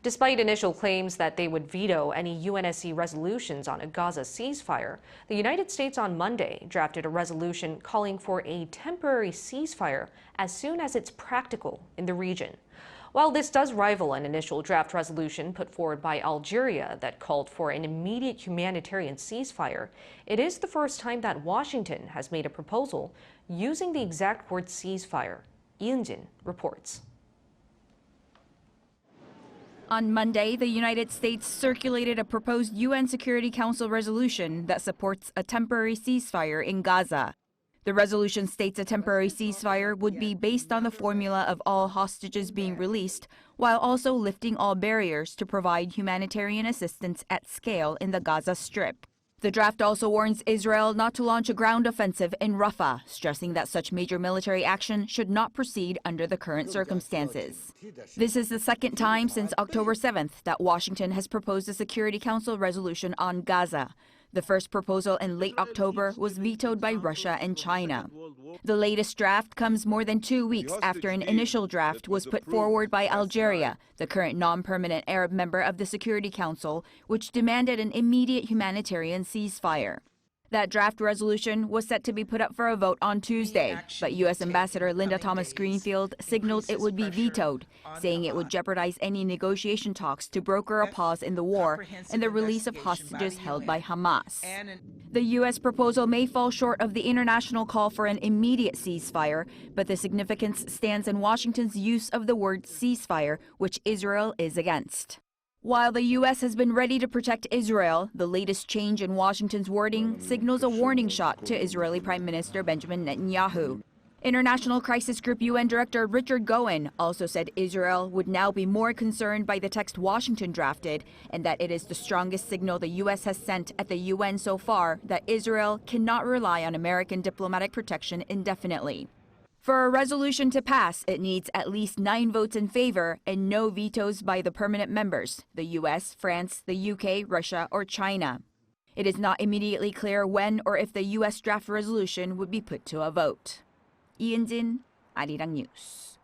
Despite initial claims that they would veto any UNSC resolutions on a Gaza ceasefire, the United States on Monday drafted a resolution calling for a temporary ceasefire as soon as it's practical in the region. While this does rival an initial draft resolution put forward by Algeria that called for an immediate humanitarian ceasefire, it is the first time that Washington has made a proposal using the exact word ceasefire. Eun-jin reports. On Monday, the United States circulated a proposed UN Security Council resolution that supports a temporary ceasefire in Gaza. The resolution states a temporary ceasefire would be based on the formula of all hostages being released, while also lifting all barriers to provide humanitarian assistance at scale in the Gaza Strip. The draft also warns Israel not to launch a ground offensive in Rafah, stressing that such major military action should not proceed under the current circumstances. This is the second time since October 7th that Washington has proposed a Security Council resolution on Gaza. The first proposal in late October was vetoed by Russia and China. The latest draft comes more than 2 weeks after an initial draft was put forward by Algeria, the current non-permanent Arab member of the Security Council, which demanded an immediate humanitarian ceasefire. That draft resolution was set to be put up for a vote on Tuesday, but U.S. Ambassador Linda Thomas-Greenfield signaled it would be vetoed, saying it would jeopardize any negotiation talks to broker a pause in the war and the release of hostages held by Hamas. The U.S. proposal may fall short of the international call for an immediate ceasefire, but the significance stands in Washington's use of the word ceasefire, which Israel is against. While the U.S. has been ready to protect Israel, the latest change in Washington's wording signals a warning shot to Israeli Prime Minister Benjamin Netanyahu. International Crisis Group UN Director Richard Gowan also said Israel would now be more concerned by the text Washington drafted, and that it is the strongest signal the U.S. has sent at the UN so far that Israel cannot rely on American diplomatic protection indefinitely. For a resolution to pass, it needs at least 9 votes in favor and no vetoes by the permanent members, the U.S., France, the UK, Russia, or China. It is not immediately clear when or if the U.S. draft resolution would be put to a vote. Eun-jin, Arirang News.